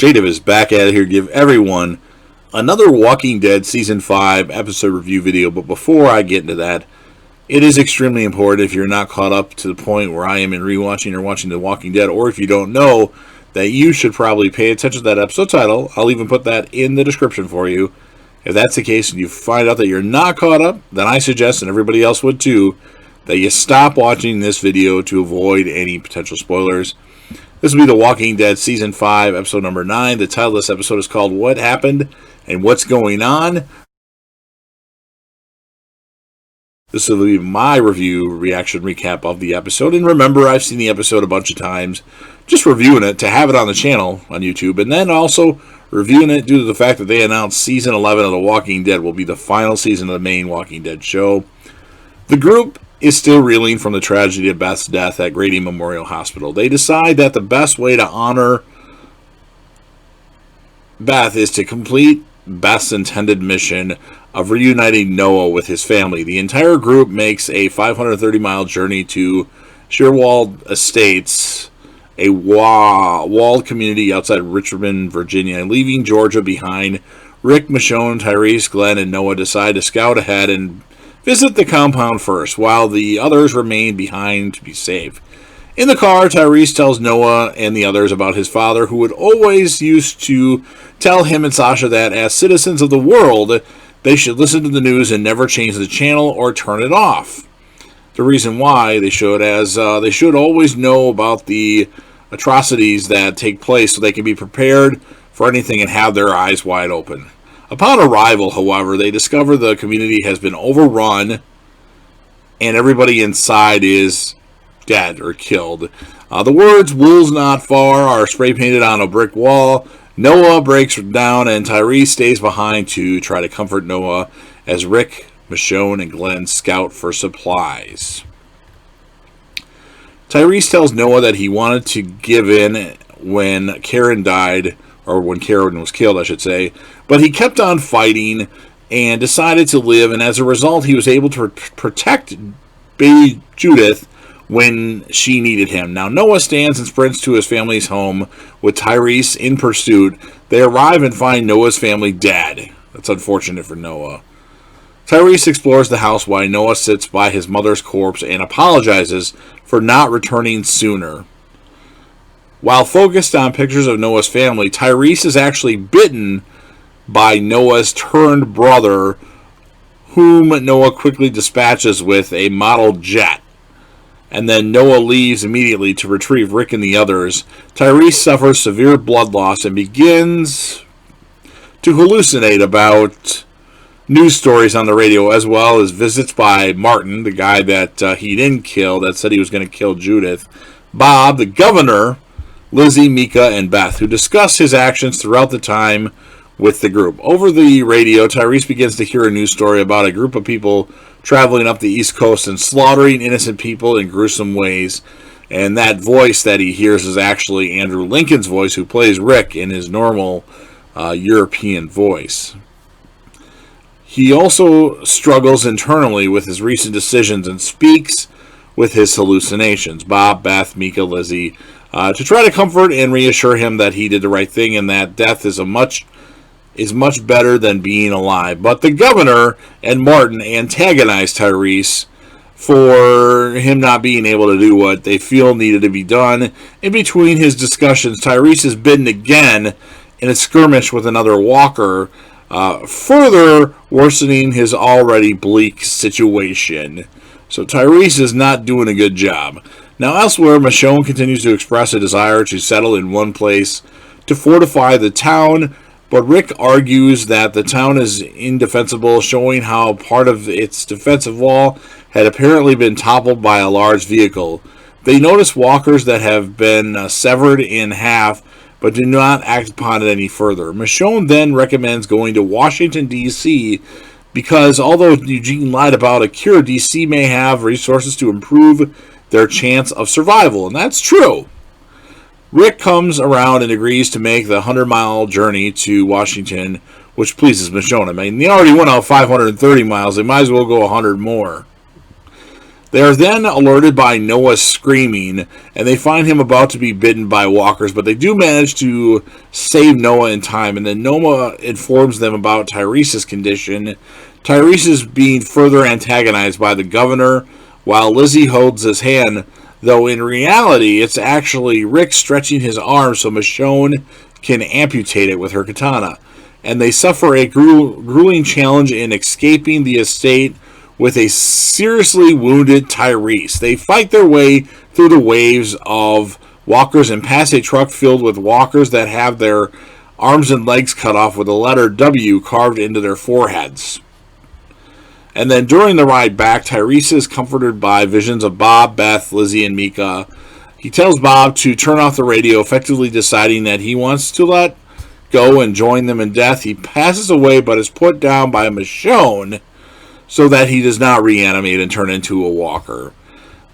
Jadav is back at it here to give everyone another Walking Dead Season 5 episode review video. But before I get into that, it is extremely important, if you're not caught up to the point where I am in rewatching or watching The Walking Dead, or if you don't know, that you should probably pay attention to that episode title. I'll even put that in the description for you. If that's the case and you find out that you're not caught up, then I suggest, and everybody else would too, that you stop watching this video to avoid any potential spoilers. This will be The Walking Dead Season 5, Episode number 9. The title of this episode is called What Happened and What's Going On. This will be my review, reaction, recap of the episode. And remember, I've seen the episode a bunch of times, just reviewing it to have it on the channel on YouTube. And then also reviewing it due to the fact that they announced Season 11 of The Walking Dead will be the final season of the main Walking Dead show. The group is still reeling from the tragedy of Beth's death at Grady Memorial Hospital. They decide that the best way to honor Beth is to complete Beth's intended mission of reuniting Noah with his family. The entire group makes a 530-mile journey to Shearwald Estates, a walled community outside Richmond, Virginia. Leaving Georgia behind, Rick, Michonne, Tyrese, Glenn, and Noah decide to scout ahead and visit the compound first, while the others remain behind to be safe. In the car, Tyrese tells Noah and the others about his father, who would always used to tell him and Sasha that as citizens of the world, they should listen to the news and never change the channel or turn it off. The reason why they should, as they should always know about the atrocities that take place so they can be prepared for anything and have their eyes wide open. Upon arrival, however, they discover the community has been overrun and everybody inside is dead or killed. The words "Wool's not far" are spray painted on a brick wall. Noah breaks down and Tyrese stays behind to try to comfort Noah as Rick, Michonne, and Glenn scout for supplies. Tyrese tells Noah that he wanted to give in when Karen died, or when Karen was killed, I should say, but he kept on fighting and decided to live, and as a result, he was able to protect baby Judith when she needed him. Now, Noah stands and sprints to his family's home with Tyrese in pursuit. They arrive and find Noah's family dead. That's unfortunate for Noah. Tyrese explores the house while Noah sits by his mother's corpse and apologizes for not returning sooner. While focused on pictures of Noah's family, Tyrese is actually bitten by Noah's turned brother, whom Noah quickly dispatches with a model jet. And then Noah leaves immediately to retrieve Rick and the others. Tyrese suffers severe blood loss and begins to hallucinate about news stories on the radio, as well as visits by Martin, the guy that he didn't kill, that said he was going to kill Judith, Bob, the governor, Lizzie, Mika, and Beth, who discuss his actions throughout the time with the group. Over the radio, Tyrese begins to hear a news story about a group of people traveling up the East Coast and slaughtering innocent people in gruesome ways. And that voice that he hears is actually Andrew Lincoln's voice, who plays Rick in his normal European voice. He also struggles internally with his recent decisions and speaks with his hallucinations. Bob, Beth, Mika, Lizzie, to try to comfort and reassure him that he did the right thing and that death is much better than being alive. But the governor and Martin antagonize Tyrese for him not being able to do what they feel needed to be done. In between his discussions, Tyrese is bitten again in a skirmish with another walker, further worsening his already bleak situation. So Tyrese is not doing a good job. Now elsewhere, Michonne continues to express a desire to settle in one place to fortify the town, but Rick argues that the town is indefensible, showing how part of its defensive wall had apparently been toppled by a large vehicle. They notice walkers that have been severed in half, but do not act upon it any further. Michonne then recommends going to Washington, D.C., because although Eugene lied about a cure, D.C. may have resources to improve their chance of survival, and that's true. Rick comes around and agrees to make the 100-mile journey to Washington, which pleases Michonne. I mean, they already went out 530 miles. They might as well go 100 more. They are then alerted by Noah screaming, and they find him about to be bitten by walkers, but they do manage to save Noah in time, and then Noah informs them about Tyrese's condition. Tyrese is being further antagonized by the governor, while Lizzie holds his hand, though in reality it's actually Rick stretching his arm so Michonne can amputate it with her katana. And they suffer a grueling challenge in escaping the estate with a seriously wounded Tyrese. They fight their way through the waves of walkers and pass a truck filled with walkers that have their arms and legs cut off with the letter W carved into their foreheads. And then during the ride back, Tyrese is comforted by visions of Bob, Beth, Lizzie, and Mika. He tells Bob to turn off the radio, effectively deciding that he wants to let go and join them in death. He passes away but is put down by Michonne so that he does not reanimate and turn into a walker.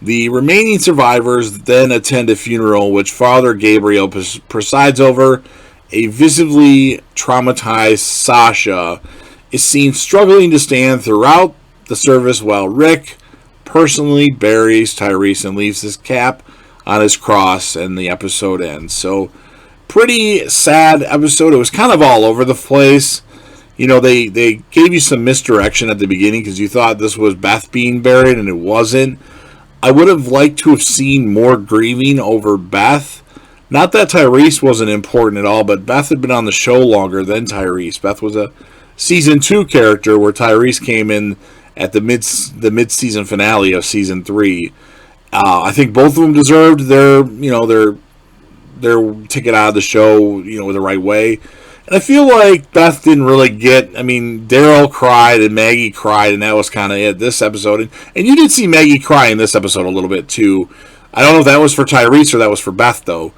The remaining survivors then attend a funeral which Father Gabriel presides over. A visibly traumatized Sasha is seen struggling to stand throughout the service while Rick personally buries Tyrese and leaves his cap on his cross, and the episode ends. So, pretty sad episode. It was kind of all over the place. You know, they gave you some misdirection at the beginning because you thought this was Beth being buried, and it wasn't. I would have liked to have seen more grieving over Beth. Not that Tyrese wasn't important at all, but Beth had been on the show longer than Tyrese. Beth was a Season 2 character where Tyrese came in at the mid-season finale of Season 3. I think both of them deserved their ticket out of the show, the right way. And I feel like Beth didn't really get, Daryl cried and Maggie cried, and that was kind of it this episode. And you did see Maggie cry in this episode a little bit, too. I don't know if that was for Tyrese or that was for Beth, though.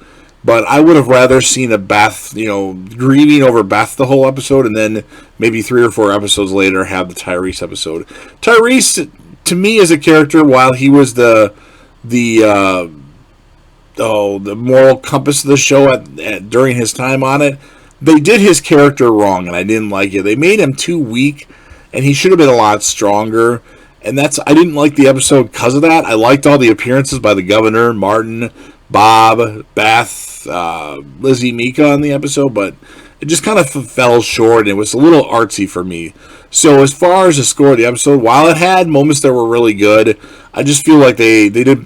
But I would have rather seen a Beth, grieving over Beth the whole episode, and then maybe 3 or 4 episodes later have the Tyrese episode. Tyrese, to me, as a character, while he was the moral compass of the show during his time on it, they did his character wrong, and I didn't like it. They made him too weak, and he should have been a lot stronger. And I didn't like the episode because of that. I liked all the appearances by the governor, Martin, Bob, Beth, Lizzie, Mika on the episode, but it just kind of fell short, and it was a little artsy for me. So as far as the score of the episode, while it had moments that were really good, I just feel like they did a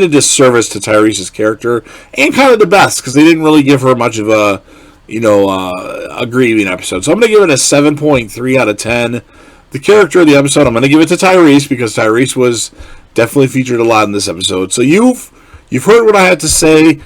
disservice to Tyrese's character and kind of the best because they didn't really give her much of a grieving episode. So I'm going to give it a 7.3 out of 10. The character of the episode, I'm going to give it to Tyrese because Tyrese was definitely featured a lot in this episode. So you've heard what I had to say.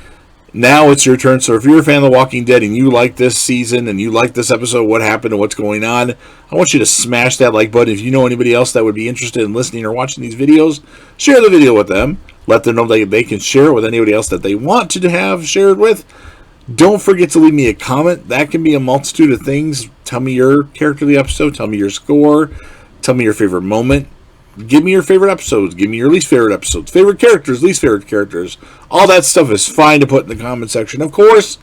Now it's your turn. So if you're a fan of The Walking Dead and you like this season and you like this episode, what happened and what's going on, I want you to smash that like button. If you know anybody else that would be interested in listening or watching these videos, share the video with them. Let them know that they can share it with anybody else that they want to have shared with. Don't forget to leave me a comment. That can be a multitude of things. Tell me your character of the episode. Tell me your score. Tell me your favorite moment. Give me your favorite episodes. Give me your least favorite episodes. Favorite characters, least favorite characters. All that stuff is fine to put in the comment section. Of course,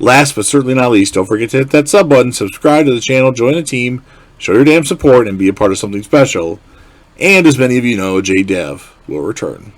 last but certainly not least, don't forget to hit that sub button, subscribe to the channel, join the team, show your damn support, and be a part of something special. And as many of you know, JDev will return.